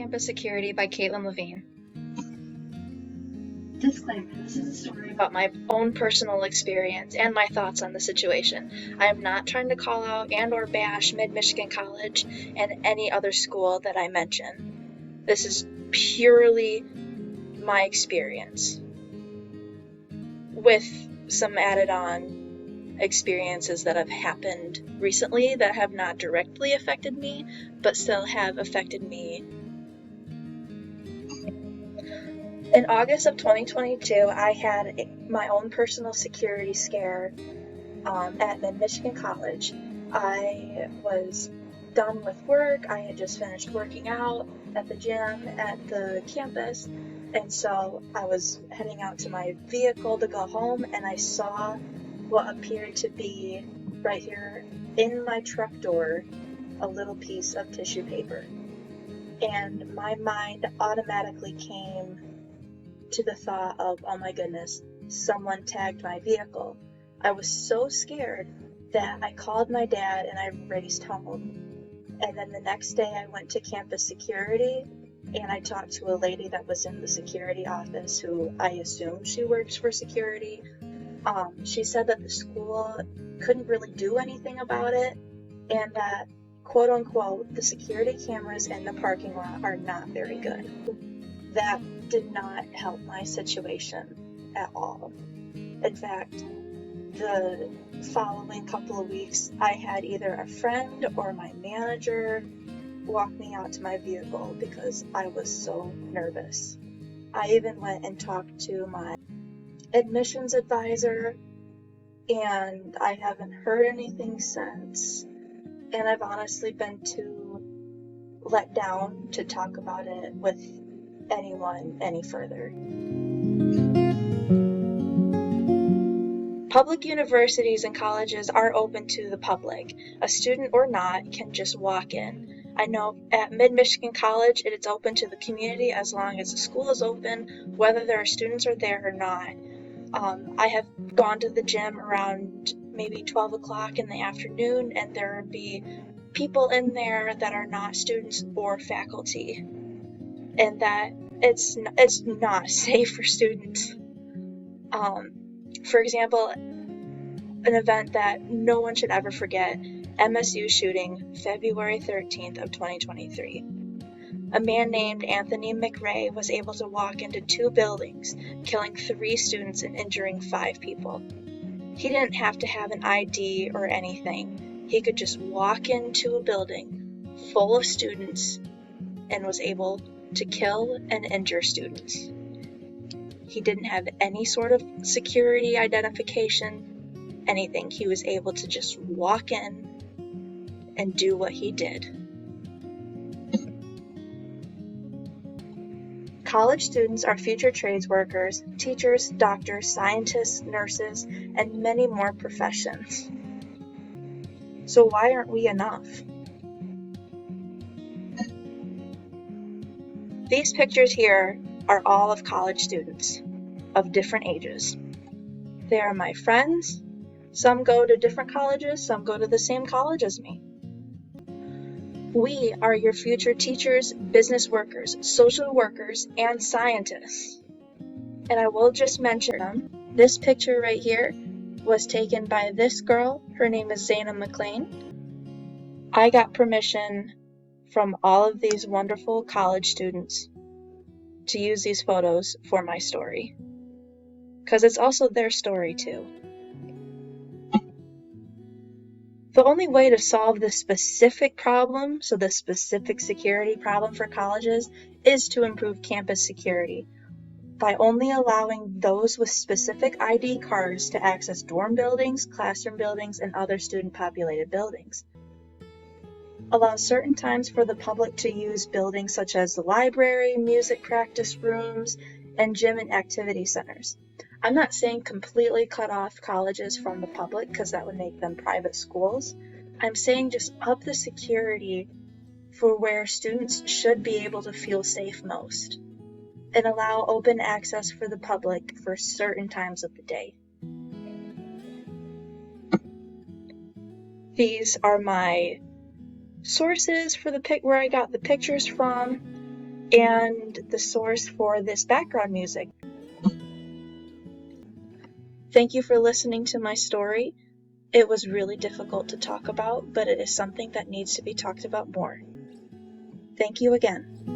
Campus Security by Caitlin Levine. Disclaimer, this is a story about my own personal experience and my thoughts on the situation. I am not trying to call out and or bash Mid-Michigan College and any other school that I mention. This is purely my experience, with some added on experiences that have happened recently that have not directly affected me, but still have affected me. In August of 2022, I had my own personal security scare at Mid-Michigan College. I was done with work. I had just finished working out at the gym at the campus, and so I was heading out to my vehicle to go home, and I saw what appeared to be right here in my truck door a little piece of tissue paper. And my mind automatically came to the thought of, oh my goodness, someone tagged my vehicle. I was so scared that I called my dad and I raced home. And then the next day I went to campus security and I talked to a lady that was in the security office who I assume she works for security. She said that the school couldn't really do anything about it and that, quote unquote, the security cameras in the parking lot are not very good. That did not help my situation at all. In fact, the following couple of weeks, I had either a friend or my manager walk me out to my vehicle because I was so nervous. I even went and talked to my admissions advisor, and I haven't heard anything since. And I've honestly been too let down to talk about it with anyone any further. Public universities and colleges are open to the public. A student or not can just walk in. I know at Mid-Michigan College it's open to the community as long as the school is open, whether there are students there or not. I have gone to the gym around maybe 12 o'clock in the afternoon, and there would be people in there that are not students or faculty, and that it's not safe for students. For example, an event that no one should ever forget, MSU shooting, February 13th of 2023. A man named Anthony McRae was able to walk into 2 buildings, killing 3 students and injuring 5 people. He didn't have to have an ID or anything. He could just walk into a building full of students and was able to kill and injure students. He didn't have any sort of security identification, anything. He was able to just walk in and do what he did. College students are future trades workers, teachers, doctors, scientists, nurses, and many more professions. So why aren't we enough? These pictures here are all of college students of different ages. They are my friends. Some go to different colleges, some go to the same college as me. We are your future teachers, business workers, social workers, and scientists. And I will just mention them. This picture right here was taken by this girl. Her name is Zayna McLean. I got permission from all of these wonderful college students to use these photos for my story, because it's also their story too. The only way to solve this specific problem, so the specific security problem for colleges, is to improve campus security by only allowing those with specific ID cards to access dorm buildings, classroom buildings, and other student-populated buildings. Allow certain times for the public to use buildings such as the library, music practice rooms, and gym and activity centers. I'm not saying completely cut off colleges from the public because that would make them private schools. I'm saying just up the security for where students should be able to feel safe most, and allow open access for the public for certain times of the day. These are my sources for where I got the pictures from. and the source for this background music. Thank you for listening to my story. It was really difficult to talk about, but it is something that needs to be talked about more. Thank you again.